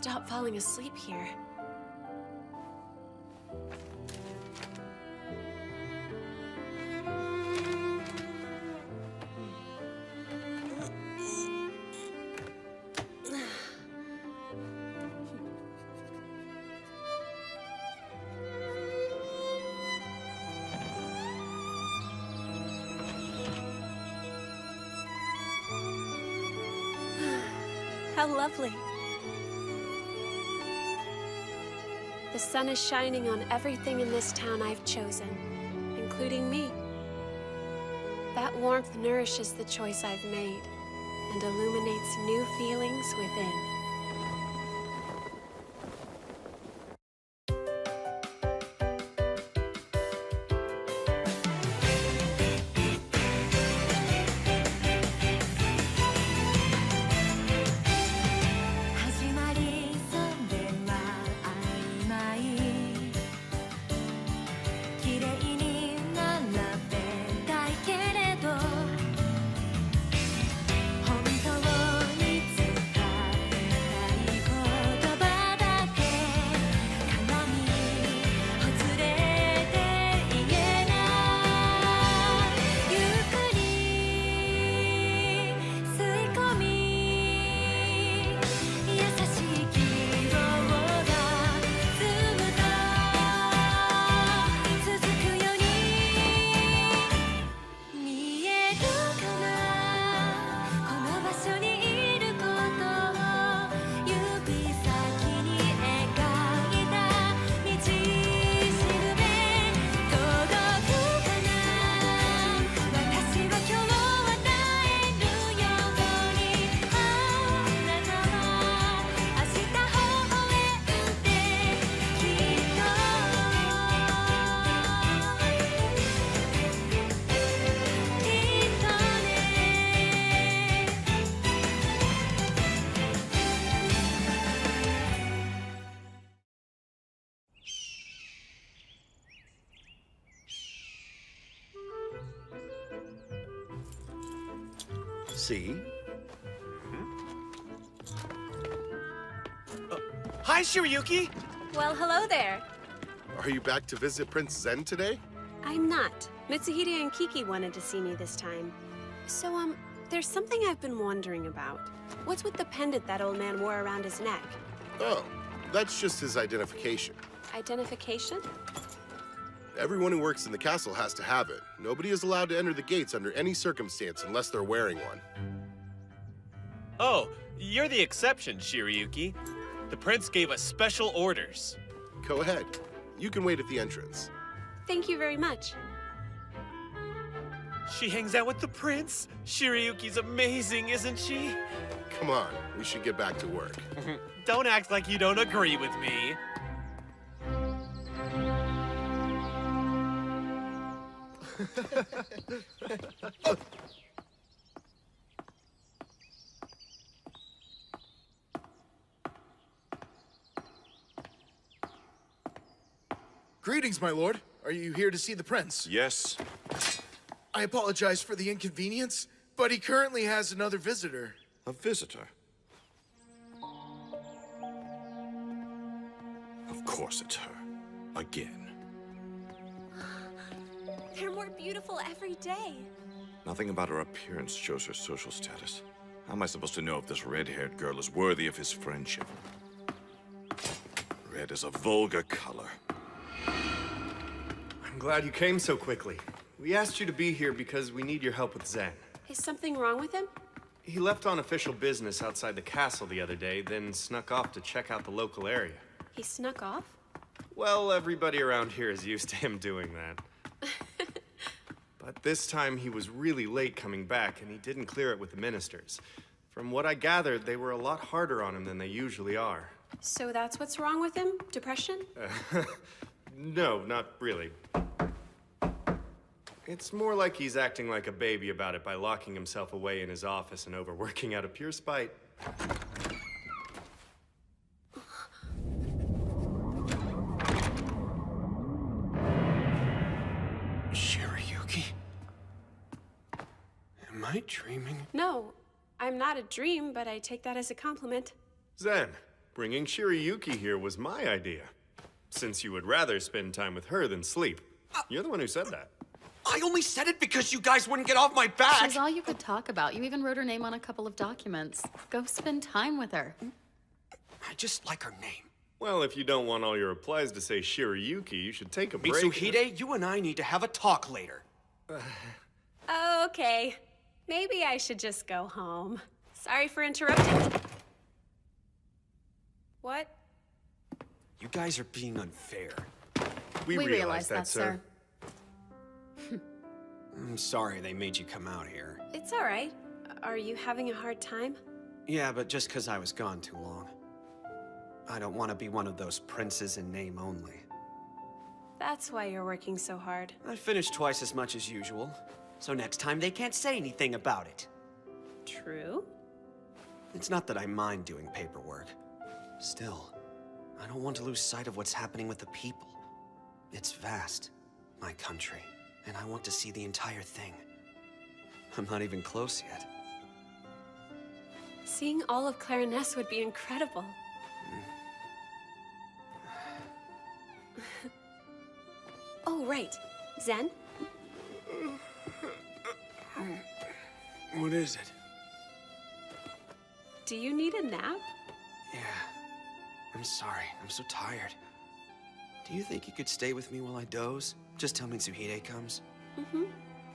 stop falling asleep here. How lovely. The sun is shining on everything in this town I've chosen, including me. That warmth nourishes the choice I've made and illuminates new feelings within. See? Hi, Shiryuki! Well, hello there. Are you back to visit Prince Zen today? I'm not. Mitsuhide and Kiki wanted to see me this time. So, there's something I've been wondering about. What's with the pendant that old man wore around his neck? Oh, that's just his identification. Identification? Everyone who works in the castle has to have it. Nobody is allowed to enter the gates under any circumstance unless they're wearing one. Oh, you're the exception, Shiryuki. The prince gave us special orders. Go ahead. You can wait at the entrance. Thank you very much. She hangs out with the prince? Shiryuki's amazing, isn't she? Come on, we should get back to work. Don't act like you don't agree with me. Greetings, my lord. Are you here to see the prince? Yes. I apologize for the inconvenience, but he currently has another visitor. A visitor? Of course it's her. Again. They're more beautiful every day. Nothing about her appearance shows her social status. How am I supposed to know if this red-haired girl is worthy of his friendship? Red is a vulgar color. I'm glad you came so quickly. We asked you to be here because we need your help with Zen. Is something wrong with him? He left on official business outside the castle the other day, then snuck off to check out the local area. He snuck off? Well, everybody around here is used to him doing that. But this time he was really late coming back, and he didn't clear it with the ministers. From what I gathered, they were a lot harder on him than they usually are. So that's what's wrong with him? Depression? No, not really. It's more like he's acting like a baby about it by locking himself away in his office and overworking out of pure spite. Shiryuki? Am I dreaming? No, I'm not a dream, but I take that as a compliment. Zen, Bringing Shirayuki here was my idea. Since you would rather spend time with her than sleep. You're the one who said that. I only said it because you guys wouldn't get off my back! She's all you could talk about. You even wrote her name on a couple of documents. Go spend time with her. I just like her name. Well, if you don't want all your replies to say Shirayuki, you should take a break. Mitsuhide, you and I need to have a talk later. Okay. Maybe I should just go home. Sorry for interrupting. What? You guys are being unfair. We realize that, sir. I'm sorry they made you come out here. It's all right. Are you having a hard time? Yeah, but just because I was gone too long. I don't want to be one of those princes in name only. That's why you're working so hard. I finished twice as much as usual, so next time they can't say anything about it. True. It's not that I mind doing paperwork. Still, I don't want to lose sight of what's happening with the people. It's vast, my country, and I want to see the entire thing. I'm not even close yet. Seeing all of Clariness would be incredible. Oh, right. Zen? What is it? Do you need a nap? Yeah. I'm sorry. I'm so tired. Do you think you could stay with me while I doze? Just tell me Mitsuhide comes. Mm-hmm.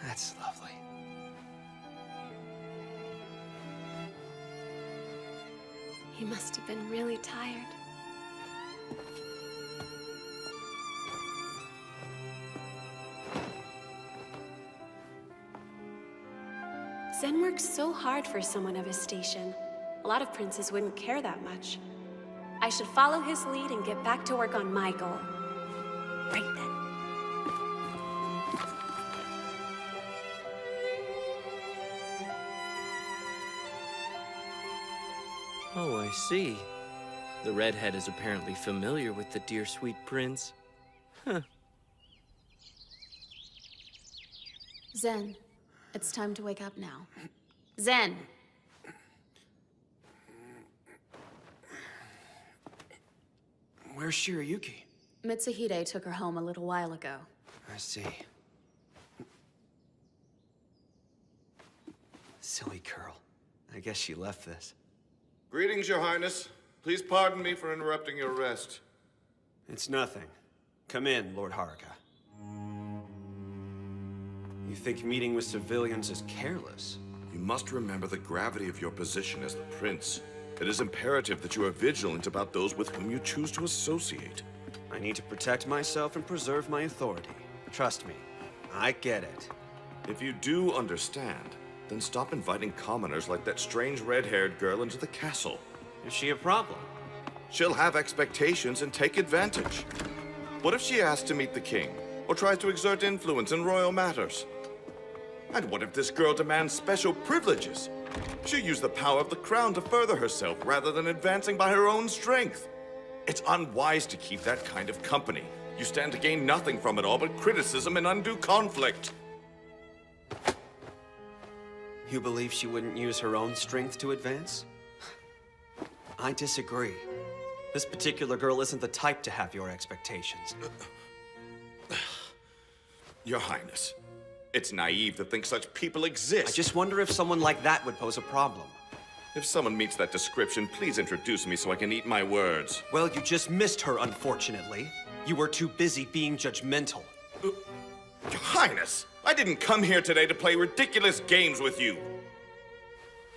That's lovely. He must have been really tired. Zen works so hard for someone of his station. A lot of princes wouldn't care that much. I should follow his lead and get back to work on my goal. Right then. Oh, I see. The redhead is apparently familiar with the dear sweet prince. Huh. Zen, it's time to wake up now. Zen! Where's Shirayuki? Mitsuhide took her home a little while ago. I see. Silly girl. I guess she left this. Greetings, Your Highness. Please pardon me for interrupting your rest. It's nothing. Come in, Lord Haruka. You think meeting with civilians is careless? You must remember the gravity of your position as the prince. It is imperative that you are vigilant about those with whom you choose to associate. I need to protect myself and preserve my authority. Trust me, I get it. If you do understand, then stop inviting commoners like that strange red-haired girl into the castle. Is she a problem? She'll have expectations and take advantage. What if she asks to meet the king, or tries to exert influence in royal matters? And what if this girl demands special privileges? She'll use the power of the crown to further herself rather than advancing by her own strength. It's unwise to keep that kind of company. You stand to gain nothing from it all but criticism and undue conflict. You believe she wouldn't use her own strength to advance? I disagree. This particular girl isn't the type to have your expectations. Your Highness, it's naive to think such people exist. I just wonder if someone like that would pose a problem. If someone meets that description, please introduce me so I can eat my words. Well, you just missed her, unfortunately. You were too busy being judgmental. Your Highness, I didn't come here today to play ridiculous games with you.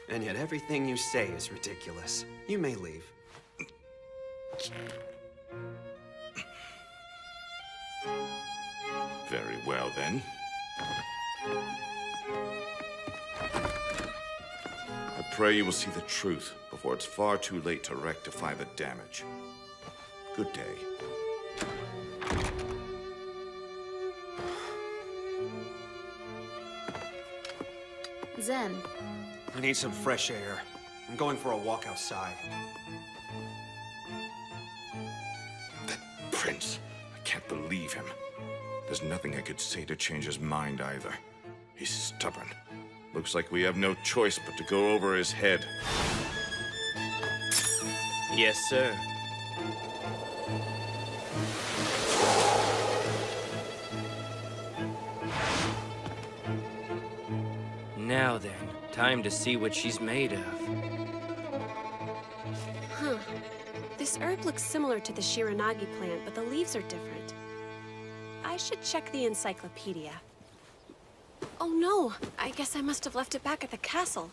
And yet everything you say is ridiculous. You may leave. Very well, then. I pray you will see the truth before it's far too late to rectify the damage. Good day. Zen, I need some fresh air. I'm going for a walk outside. That prince. I can't believe him. There's nothing I could say to change his mind either. He's stubborn. Looks like we have no choice but to go over his head. Yes, sir. Now then, time to see what she's made of. Huh. This herb looks similar to the Shiranagi plant, but the leaves are different. I should check the encyclopedia. Oh no, I guess I must have left it back at the castle.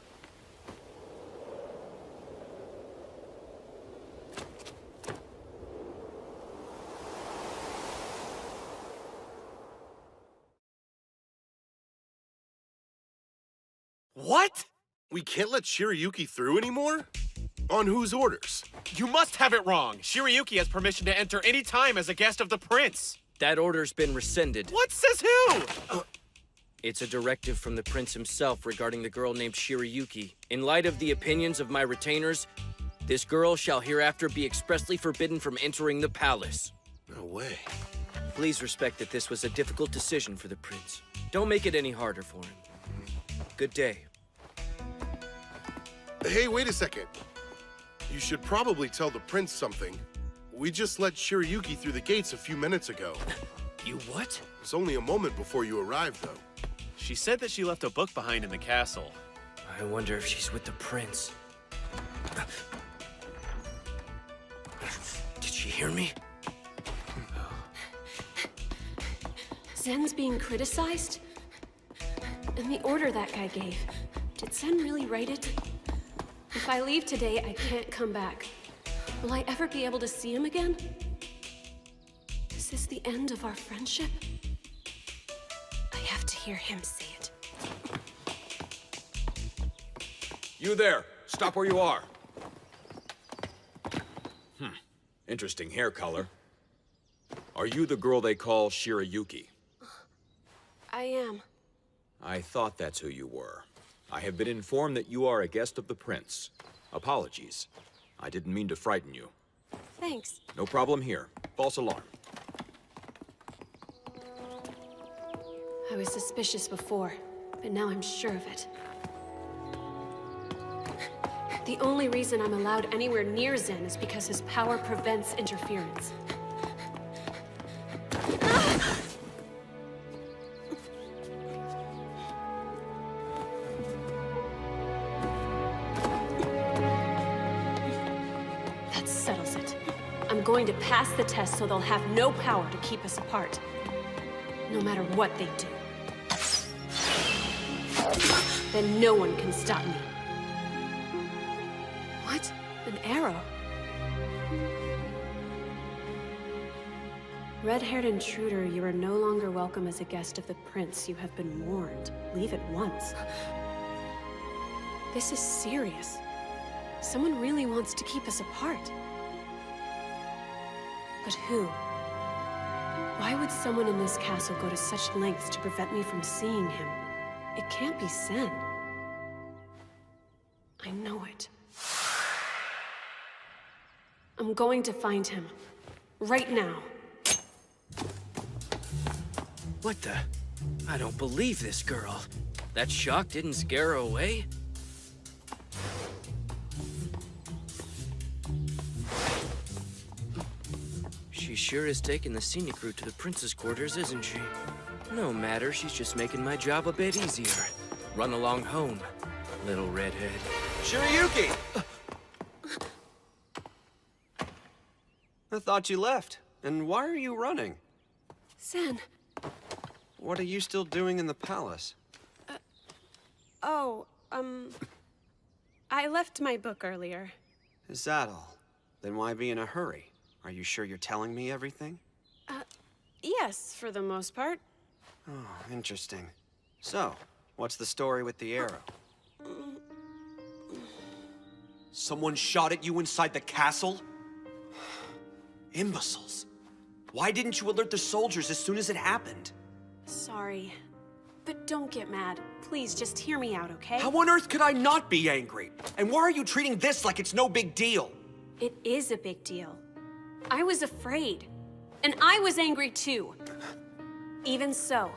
What? We can't let Shirayuki through anymore? On whose orders? You must have it wrong. Shirayuki has permission to enter any time as a guest of the prince. That order's been rescinded. What says who? It's a directive from the prince himself regarding the girl named Shirayuki. In light of the opinions of my retainers, this girl shall hereafter be expressly forbidden from entering the palace. No way. Please respect that this was a difficult decision for the prince. Don't make it any harder for him. Good day. Hey, wait a second. You should probably tell the prince something. We just let Shirayuki through the gates a few minutes ago. You what? It was only a moment before you arrived, though. She said that she left a book behind in the castle. I wonder if she's with the prince. Did she hear me? Zen's being criticized? And the order that guy gave. Did Zen really write it? If I leave today, I can't come back. Will I ever be able to see him again? Is this the end of our friendship? I have to hear him say it. You there! Stop where you are! Interesting hair color. Are you the girl they call Shirayuki? I am. I thought that's who you were. I have been informed that you are a guest of the prince. Apologies. I didn't mean to frighten you. Thanks. No problem here. False alarm. I was suspicious before, but now I'm sure of it. The only reason I'm allowed anywhere near Zen is because his power prevents interference. That settles it. I'm going to pass the test so they'll have no power to keep us apart. No matter what they do. Then no one can stop me. What? An arrow? Red-haired intruder, you are no longer welcome as a guest of the prince. You have been warned. Leave at once. This is serious. Someone really wants to keep us apart. But who? Why would someone in this castle go to such lengths to prevent me from seeing him? It can't be Zen. I know it. I'm going to find him. Right now. What the? I don't believe this girl. That shock didn't scare her away? She sure is taking the scenic route to the prince's quarters, isn't she? No matter, she's just making my job a bit easier. Run along home, little redhead. Shirayuki! I thought you left. And why are you running? Zen. What are you still doing in the palace? I left my book earlier. Is that all? Then why be in a hurry? Are you sure you're telling me everything? Yes, for the most part. Oh, interesting. So, what's the story with the arrow? Someone shot at you inside the castle? Imbeciles. Why didn't you alert the soldiers as soon as it happened? Sorry. But don't get mad. Please, just hear me out, okay? How on earth could I not be angry? And why are you treating this like it's no big deal? It is a big deal. I was afraid. And I was angry too. Even so,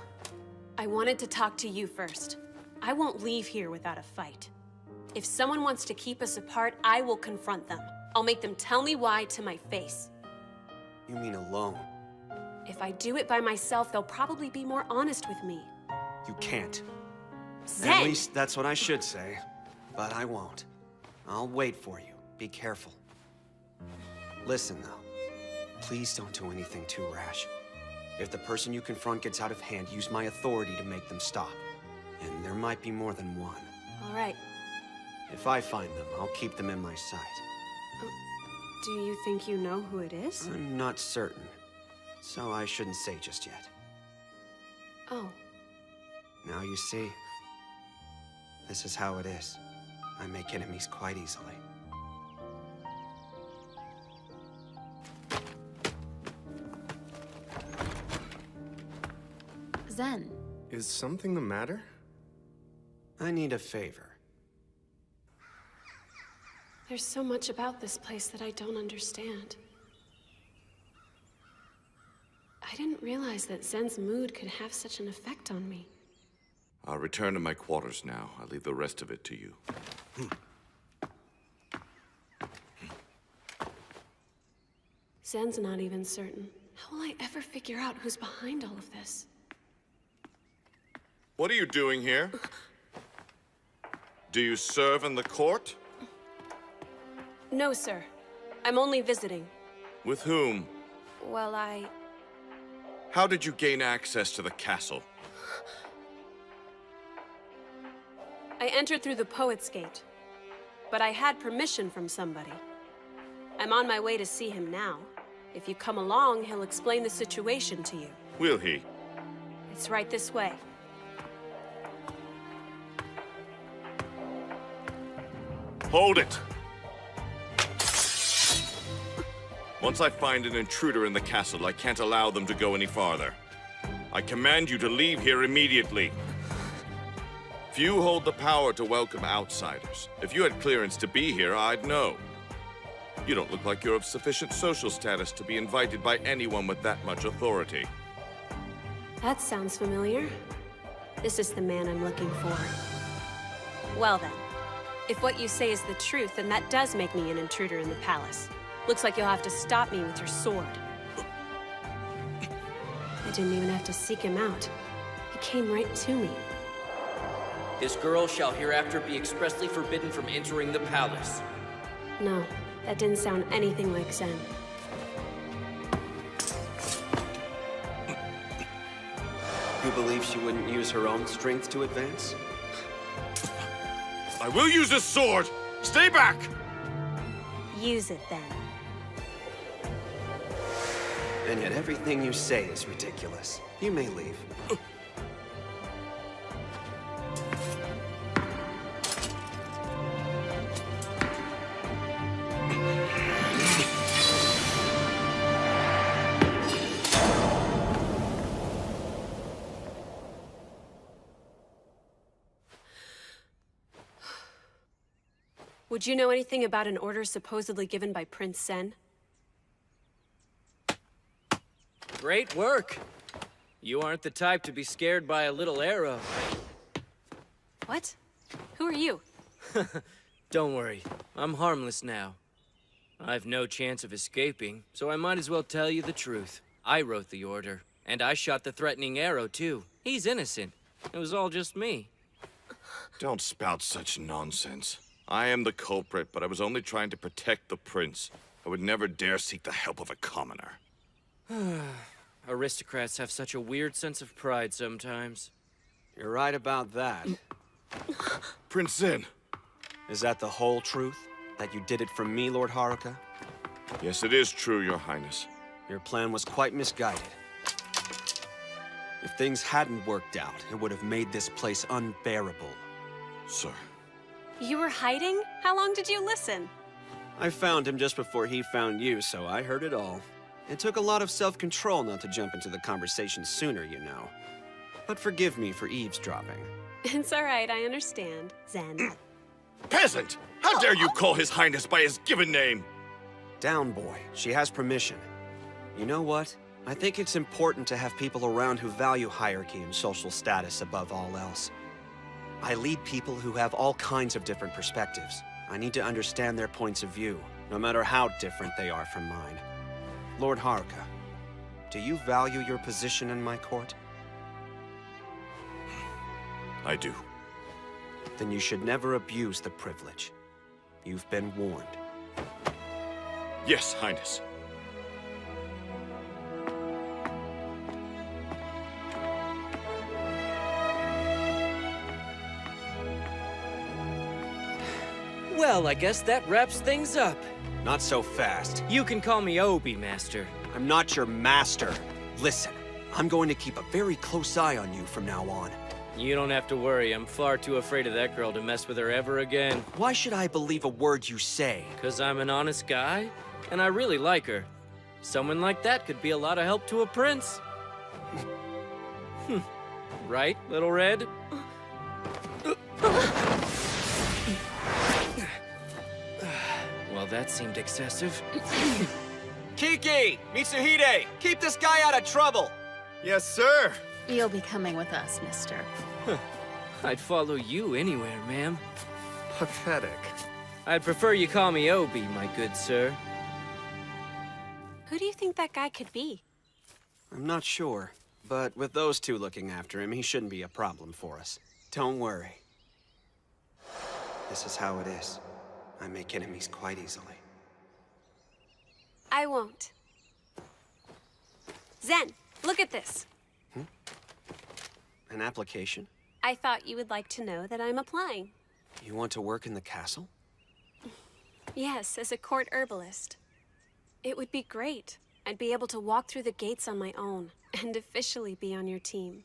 I wanted to talk to you first. I won't leave here without a fight. If someone wants to keep us apart, I will confront them. I'll make them tell me why to my face. You mean alone? If I do it by myself, they'll probably be more honest with me. You can't. Zen! At least that's what I should say. But I won't. I'll wait for you. Be careful. Listen, though. Please don't do anything too rash. If the person you confront gets out of hand, use my authority to make them stop. And there might be more than one. All right. If I find them, I'll keep them in my sight. Do you think you know who it is? I'm not certain, so I shouldn't say just yet. Oh. Now you see. This is how it is. I make enemies quite easily. Zen. Is something the matter? I need a favor. There's so much about this place that I don't understand. I didn't realize that Zen's mood could have such an effect on me. I'll return to my quarters now. I'll leave the rest of it to you. Zen's not even certain. How will I ever figure out who's behind all of this? What are you doing here? Do you serve in the court? No, sir. I'm only visiting. With whom? Well, How did you gain access to the castle? I entered through the Poet's Gate. But I had permission from somebody. I'm on my way to see him now. If you come along, he'll explain the situation to you. Will he? It's right this way. Hold it! Once I find an intruder in the castle, I can't allow them to go any farther. I command you to leave here immediately. Few hold the power to welcome outsiders. If you had clearance to be here, I'd know. You don't look like you're of sufficient social status to be invited by anyone with that much authority. That sounds familiar. This is the man I'm looking for. Well then, if what you say is the truth, then that does make me an intruder in the palace. Looks like you'll have to stop me with your sword. I didn't even have to seek him out. He came right to me. This girl shall hereafter be expressly forbidden from entering the palace. No, that didn't sound anything like Zen. You believe she wouldn't use her own strength to advance? I will use this sword! Stay back! Use it then. And yet everything you say is ridiculous. You may leave. Would you know anything about an order supposedly given by Prince Sen? Great work. You aren't the type to be scared by a little arrow. What? Who are you? Don't worry, I'm harmless now. I've no chance of escaping, so I might as well tell you the truth. I wrote the order, and I shot the threatening arrow too. He's innocent. It was all just me. Don't spout such nonsense. I am the culprit, but I was only trying to protect the prince. I would never dare seek the help of a commoner. Aristocrats have such a weird sense of pride sometimes. You're right about that. Prince Zen! Is that the whole truth? That you did it for me, Lord Haruka? Yes, it is true, Your Highness. Your plan was quite misguided. If things hadn't worked out, it would have made this place unbearable. Sir. You were hiding? How long did you listen? I found him just before he found you, so I heard it all. It took a lot of self-control not to jump into the conversation sooner, you know. But forgive me for eavesdropping. It's all right, I understand, Zen. Peasant! How dare you call His Highness by his given name? Down, boy. She has permission. You know what? I think it's important to have people around who value hierarchy and social status above all else. I lead people who have all kinds of different perspectives. I need to understand their points of view, no matter how different they are from mine. Lord Haruka, do you value your position in my court? I do. Then you should never abuse the privilege. You've been warned. Yes, Highness. Well, I guess that wraps things up. Not so fast. You can call me Obi, Master. I'm not your master. Listen, I'm going to keep a very close eye on you from now on. You don't have to worry. I'm far too afraid of that girl to mess with her ever again. Why should I believe a word you say? 'Cause I'm an honest guy, and I really like her. Someone like that could be a lot of help to a prince. Right, Little Red? Well, that seemed excessive. Kiki! Mitsuhide! Keep this guy out of trouble! Yes, sir. You'll be coming with us, mister. I'd follow you anywhere, ma'am. Pathetic. I'd prefer you call me Obi, my good sir. Who do you think that guy could be? I'm not sure, but with those two looking after him, he shouldn't be a problem for us. Don't worry. This is how it is. I make enemies quite easily. I won't. Zen, look at this. An application? I thought you would like to know that I'm applying. You want to work in the castle? Yes, as a court herbalist. It would be great. I'd be able to walk through the gates on my own and officially be on your team.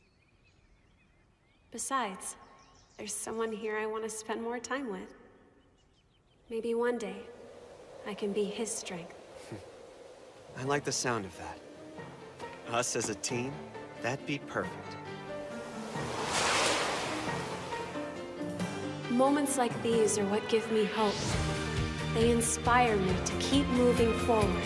Besides, there's someone here I want to spend more time with. Maybe one day, I can be his strength. I like the sound of that. Us as a team, that'd be perfect. Moments like these are what give me hope. They inspire me to keep moving forward.